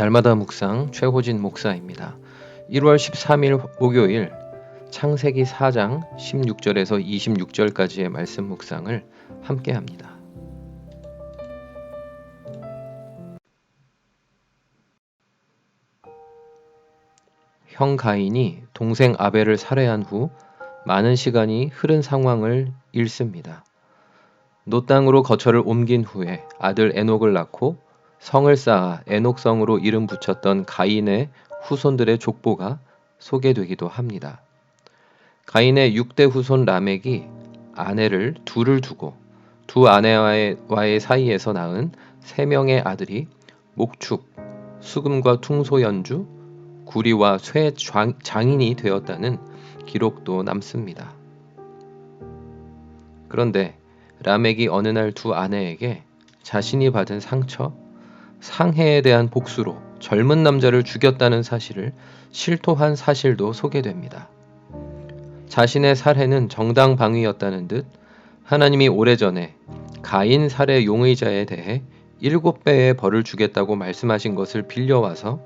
날마다 묵상 최호진 목사입니다. 1월 13일 목요일 창세기 4장 16절에서 26절까지의 말씀 묵상을 함께 합니다. 형 가인이 동생 아벨을 살해한 후 많은 시간이 흐른 상황을 읽습니다. 노 땅으로 거처를 옮긴 후에 아들 에녹을 낳고 성을 쌓아 에녹성으로 이름 붙였던 가인의 후손들의 족보가 소개되기도 합니다. 가인의 6대 후손 라멕이 아내를 둘을 두고 두 아내와의 사이에서 낳은 3명의 아들이 목축, 수금과 퉁소 연주, 구리와 쇠 장인이 되었다는 기록도 남습니다. 그런데 라멕이 어느 날 두 아내에게 자신이 받은 상해에 대한 복수로 젊은 남자를 죽였다는 사실을 실토한 사실도 소개됩니다. 자신의 살해는 정당방위였다는 듯 하나님이 오래전에 가인 살해 용의자에 대해 7배의 벌을 주겠다고 말씀하신 것을 빌려와서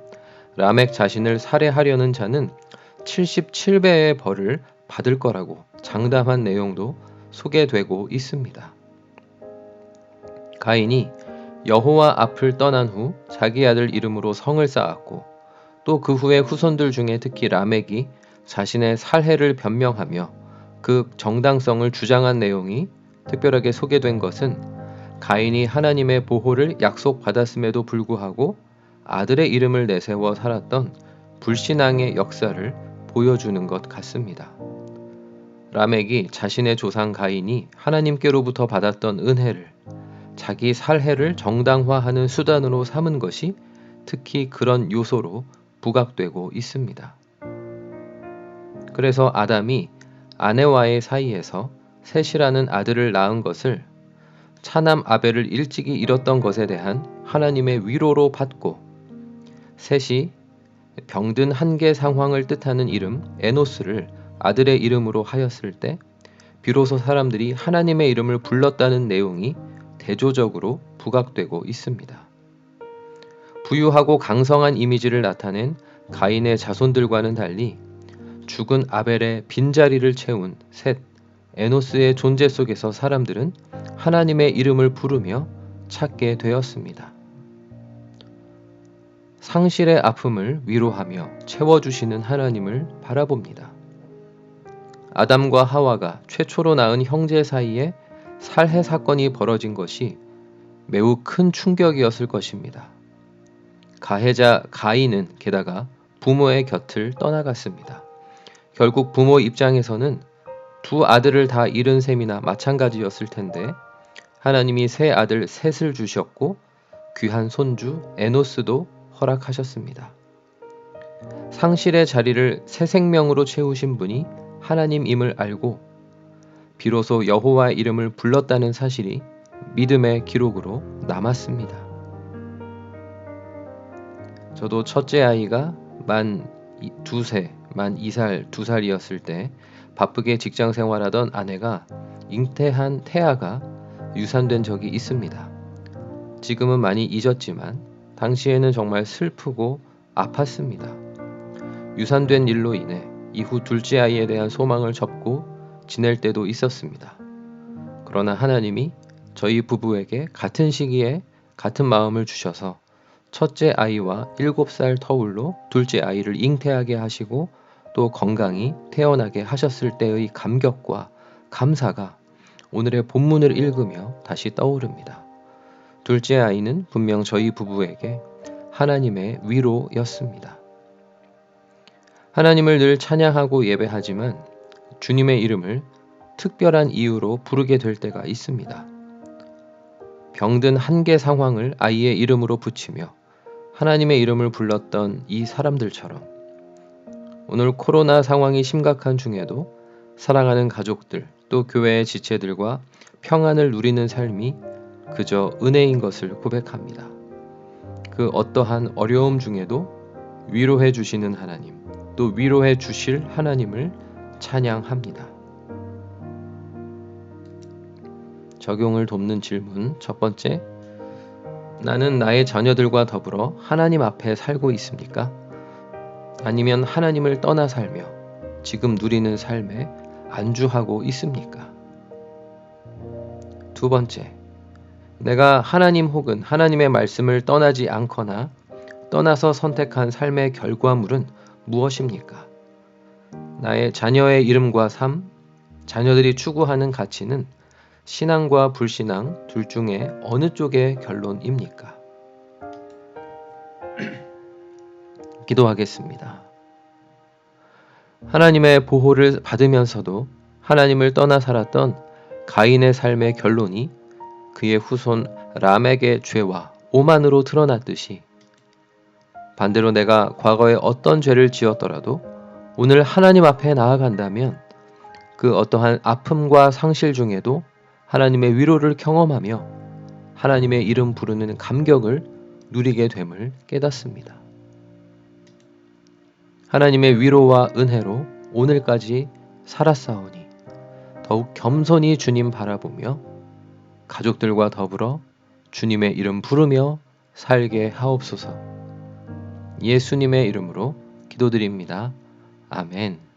라멕 자신을 살해하려는 자는 77배의 벌을 받을 거라고 장담한 내용도 소개되고 있습니다. 가인이 여호와 앞을 떠난 후 자기 아들 이름으로 성을 쌓았고 또 그 후에 후손들 중에 특히 라멕이 자신의 살해를 변명하며 그 정당성을 주장한 내용이 특별하게 소개된 것은 가인이 하나님의 보호를 약속받았음에도 불구하고 아들의 이름을 내세워 살았던 불신앙의 역사를 보여주는 것 같습니다. 라멕이 자신의 조상 가인이 하나님께로부터 받았던 은혜를 자기 살해를 정당화하는 수단으로 삼은 것이 특히 그런 요소로 부각되고 있습니다. 그래서 아담이 아내와의 사이에서 셋이라는 아들을 낳은 것을 차남 아벨을 일찍이 잃었던 것에 대한 하나님의 위로로 받고 셋이 병든 한계 상황을 뜻하는 이름 에노스를 아들의 이름으로 하였을 때 비로소 사람들이 하나님의 이름을 불렀다는 내용이 대조적으로 부각되고 있습니다. 부유하고 강성한 이미지를 나타낸 가인의 자손들과는 달리 죽은 아벨의 빈자리를 채운 셋, 에노스의 존재 속에서 사람들은 하나님의 이름을 부르며 찾게 되었습니다. 상실의 아픔을 위로하며 채워주시는 하나님을 바라봅니다. 아담과 하와가 최초로 낳은 형제 사이에 살해 사건이 벌어진 것이 매우 큰 충격이었을 것입니다. 가해자 가인은 게다가 부모의 곁을 떠나갔습니다. 결국 부모 입장에서는 두 아들을 다 잃은 셈이나 마찬가지였을 텐데 하나님이 새 아들 셋을 주셨고 귀한 손주 에노스도 허락하셨습니다. 상실의 자리를 새 생명으로 채우신 분이 하나님임을 알고 비로소 여호와의 이름을 불렀다는 사실이 믿음의 기록으로 남았습니다. 저도 첫째 아이가 만 2살이었을 때 바쁘게 직장 생활하던 아내가 잉태한 태아가 유산된 적이 있습니다. 지금은 많이 잊었지만 당시에는 정말 슬프고 아팠습니다. 유산된 일로 인해 이후 둘째 아이에 대한 소망을 접고 지낼 때도 있었습니다. 그러나 하나님이 저희 부부에게 같은 시기에 같은 마음을 주셔서 첫째 아이와 7살 터울로 둘째 아이를 잉태하게 하시고 또 건강히 태어나게 하셨을 때의 감격과 감사가 오늘의 본문을 읽으며 다시 떠오릅니다. 둘째 아이는 분명 저희 부부에게 하나님의 위로였습니다. 하나님을 늘 찬양하고 예배하지만 주님의 이름을 특별한 이유로 부르게 될 때가 있습니다. 병든 한계 상황을 아이의 이름으로 붙이며 하나님의 이름을 불렀던 이 사람들처럼 오늘 코로나 상황이 심각한 중에도 사랑하는 가족들 또 교회의 지체들과 평안을 누리는 삶이 그저 은혜인 것을 고백합니다. 그 어떠한 어려움 중에도 위로해 주시는 하나님, 또 위로해 주실 하나님을 찬양합니다. 적용을 돕는 질문 첫 번째, 나는 나의 자녀들과 더불어 하나님 앞에 살고 있습니까? 아니면 하나님을 떠나 살며 지금 누리는 삶에 안주하고 있습니까? 두 번째, 내가 하나님 혹은 하나님의 말씀을 떠나지 않거나 떠나서 선택한 삶의 결과물은 무엇입니까? 나의 자녀의 이름과 삶, 자녀들이 추구하는 가치는 신앙과 불신앙 둘 중에 어느 쪽의 결론입니까? 기도하겠습니다. 하나님의 보호를 받으면서도 하나님을 떠나 살았던 가인의 삶의 결론이 그의 후손 람에게 죄와 오만으로 드러났듯이 반대로 내가 과거에 어떤 죄를 지었더라도 오늘 하나님 앞에 나아간다면 그 어떠한 아픔과 상실 중에도 하나님의 위로를 경험하며 하나님의 이름 부르는 감격을 누리게 됨을 깨닫습니다. 하나님의 위로와 은혜로 오늘까지 살았사오니 더욱 겸손히 주님 바라보며 가족들과 더불어 주님의 이름 부르며 살게 하옵소서. 예수님의 이름으로 기도드립니다. 아멘.